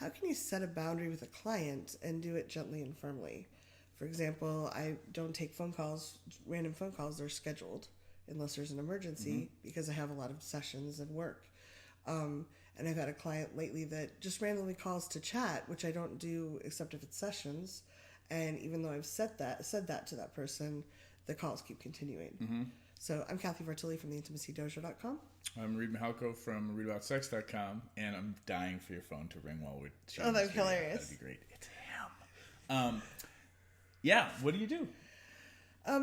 how can you set a boundary with a client and do it gently and firmly? For example, I don't take phone calls, random phone calls. They're scheduled unless there's an emergency because I have a lot of sessions and work. And I've had a client lately that just randomly calls to chat, which I don't do except if it's sessions. And even though I've said that to that person, the calls keep continuing. So I'm Kathy Vartilli from theintimacydojo.com. I'm Reed Mihalko from readaboutsex.com, and I'm dying for your phone to ring while we're shooting. Oh, that'd be hilarious. That'd be great. It's him. Yeah, what do you do?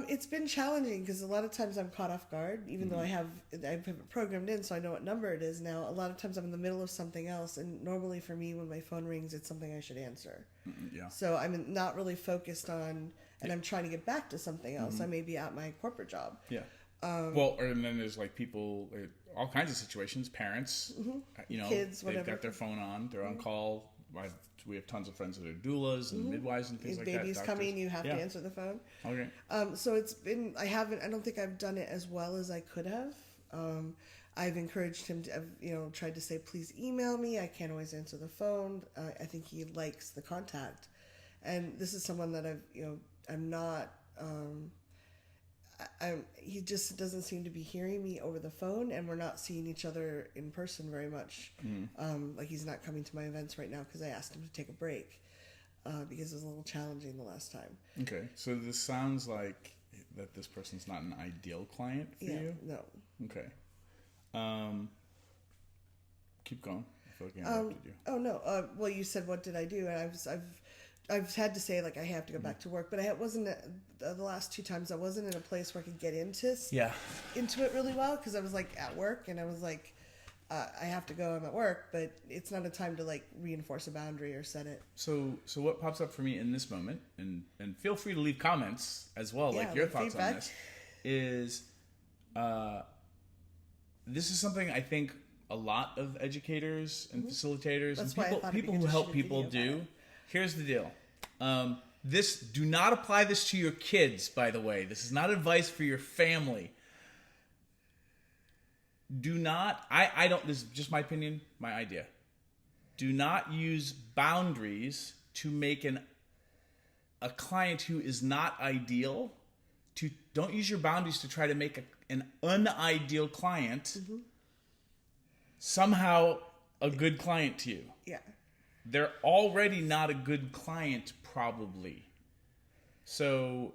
It's been challenging because a lot of times I'm caught off guard, even though I have it programmed in, so I know what number it is now. A lot of times I'm in the middle of something else, and normally for me, when my phone rings, it's something I should answer. Yeah. So I'm not really focused on, and I'm trying to get back to something else. I may be at my corporate job. Yeah. And then there's like people, all kinds of situations, parents, kids, they've whatever. got their phone on, they're on call. We have tons of friends that are doulas and midwives and things like that. Baby's coming, you have to answer the phone. Okay. So it's been, I don't think I've done it as well as I could have. I've encouraged him to, tried to say, please email me. I can't always answer the phone. I think he likes the contact. And this is someone that I'm not, he just doesn't seem to be hearing me over the phone, and we're not seeing each other in person very much. Like he's not coming to my events right now because I asked him to take a break because it was a little challenging the last time. Okay, so this sounds like that this person's not an ideal client for you? No. Okay. Keep going. I feel like I interrupted you. Oh, no. Well, you said, what did I do? And I've had to say, like, I have to go back to work, but I wasn't, the last two times I wasn't in a place where I could get into it really well, because I was, like, at work, and I was like, I have to go, I'm at work, but it's not a time to, like, reinforce a boundary or set it. So what pops up for me in this moment, and feel free to leave comments as well, like your thoughts feedback on this, is this is something I think a lot of educators and facilitators That's and people who help people do. Here's the deal. Do not apply this to your kids, by the way. This is not advice for your family. Do not, I don't, this is just my opinion, my idea. Do not use boundaries to make a client who is not ideal. Don't use your boundaries to try to make an unideal client somehow a good client to you. Yeah. They're already not a good client, probably. So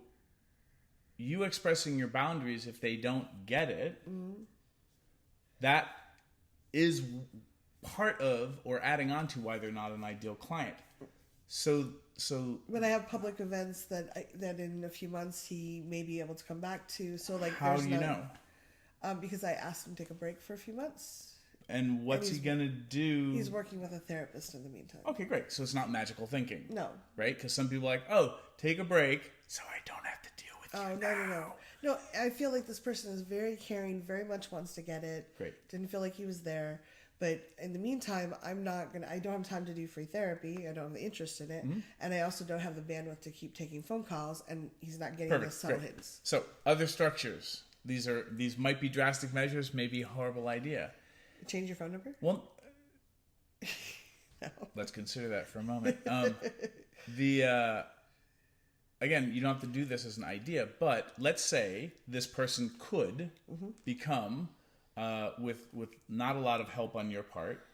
you expressing your boundaries, if they don't get it, that is part of or adding on to why they're not an ideal client. So when I have public events that in a few months he may be able to come back to. So like, how do you know? Because I asked him to take a break for a few months. And what's he going to do? He's working with a therapist in the meantime. Okay, great. So it's not magical thinking. No. Right? Because some people are like, oh, take a break so I don't have to deal with you now. No, I feel like this person is very caring, very much wants to get it. Great. Didn't feel like he was there. But in the meantime, I don't have time to do free therapy. I don't have the interest in it. And I also don't have the bandwidth to keep taking phone calls, and he's not getting the subtle hints. So other structures. These might be drastic measures, maybe a horrible idea. Change your phone number? Well, no. Let's consider that for a moment. Again, you don't have to do this as an idea, but let's say this person could become, with not a lot of help on your part,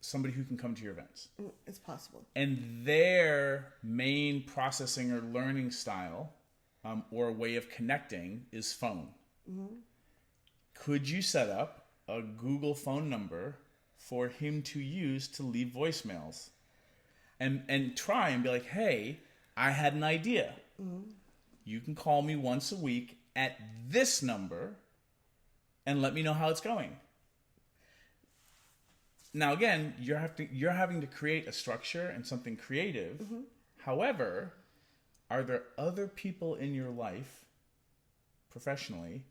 somebody who can come to your events. It's possible. And their main processing or learning style or way of connecting is phone. Could you set up a Google phone number for him to use to leave voicemails and try and be like, hey, I had an idea. You can call me once a week at this number and let me know how it's going. Now, again, you're having to create a structure and something creative. However, are there other people in your life professionally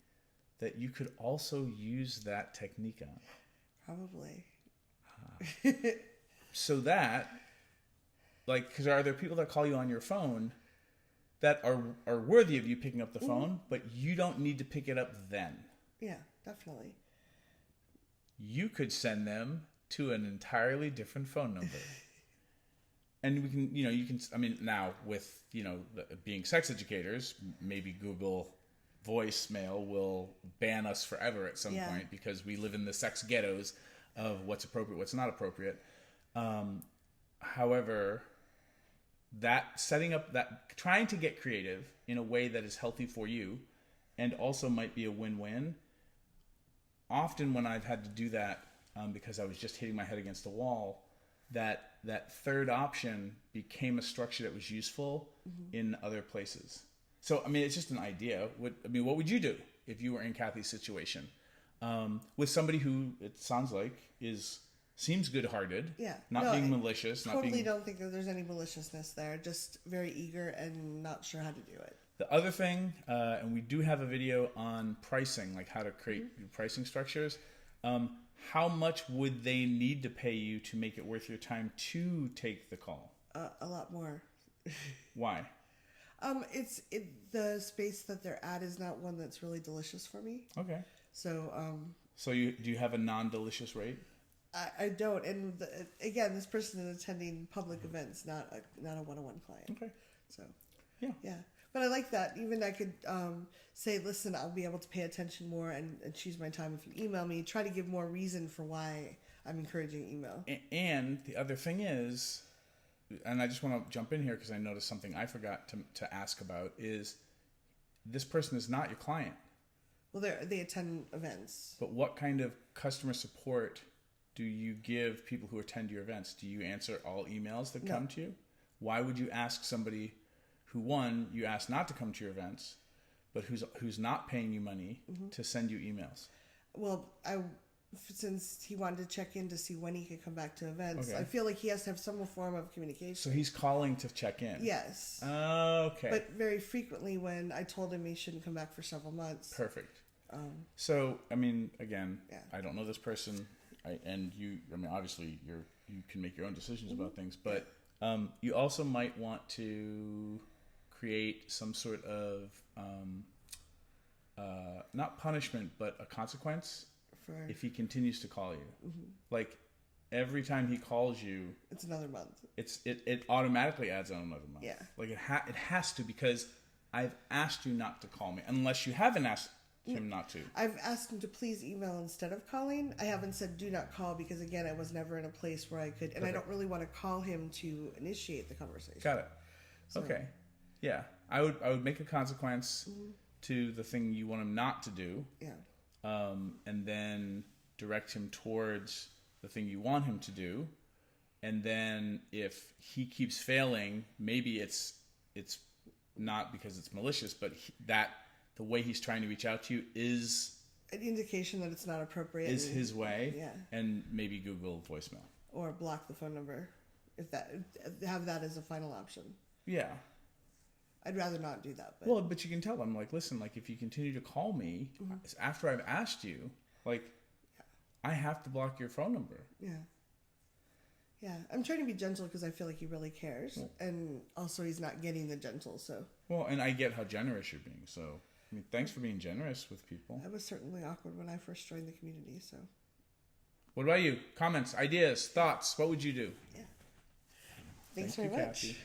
that you could also use that technique on? Probably. So that, like, because are there people that call you on your phone that are worthy of you picking up the phone, but you don't need to pick it up then? Yeah, definitely. You could send them to an entirely different phone number. And we can, you can, I mean, now with, being sex educators, maybe Google voicemail will ban us forever at some point because we live in the sex ghettos of what's appropriate, what's not appropriate. However, that setting up that, trying to get creative in a way that is healthy for you and also might be a win-win. Often when I've had to do that, because I was just hitting my head against the wall, that third option became a structure that was useful in other places. So, I mean, it's just an idea. What would you do if you were in Kathy's situation? With somebody who, it sounds like, seems good-hearted. Yeah. Not being malicious. Totally don't think that there's any maliciousness there. Just very eager and not sure how to do it. The other thing, and we do have a video on pricing, like how to create your pricing structures. How much would they need to pay you to make it worth your time to take the call? A lot more. Why? The space that they're at is not one that's really delicious for me. Okay. So. So do you have a non-delicious rate? I don't, and again, this person is attending public events, not a one-on-one client. Okay. So. Yeah. But I like that. Even I could say, listen, I'll be able to pay attention more and choose my time if you email me. Try to give more reason for why I'm encouraging email. And the other thing is, and I just want to jump in here because I noticed something I forgot to ask about, is this person is not your client. Well, they attend events. But what kind of customer support do you give people who attend your events? Do you answer all emails that come to you? Why would you ask somebody who, one, you ask not to come to your events, but who's not paying you money to send you emails? Well, since he wanted to check in to see when he could come back to events, I feel like he has to have some form of communication. So he's calling to check in? Yes. Okay. But very frequently when I told him he shouldn't come back for several months. Perfect. So, I mean, again, I don't know this person, obviously you can make your own decisions about things, but you also might want to create some sort of not punishment, but a consequence if he continues to call you. Like every time he calls you, it's another month. It automatically adds on another month. Yeah, like it has to, because I've asked you not to call me unless you haven't asked him not to. I've asked him to please email instead of calling. I haven't said do not call because, again, I was never in a place where I could, and I don't really want to call him to initiate the conversation. Got it. So. Okay. Yeah. I would make a consequence to the thing you want him not to do. Yeah. And then direct him towards the thing you want him to do. And then if he keeps failing, maybe it's not because it's malicious, but the way he's trying to reach out to you is an indication that it's not appropriate. Is his way. Yeah. And maybe Google voicemail. Or block the phone number. Have that as a final option. Yeah. I'd rather not do that. But you can tell them, like, listen, like, if you continue to call me after I've asked you, like, I have to block your phone number. Yeah. Yeah. I'm trying to be gentle because I feel like he really cares. And also he's not getting the gentle, so. Well, and I get how generous you're being, so. I mean, thanks for being generous with people. I was certainly awkward when I first joined the community, so. What about you? Comments, ideas, thoughts? What would you do? Yeah. Thanks very much. Kathy.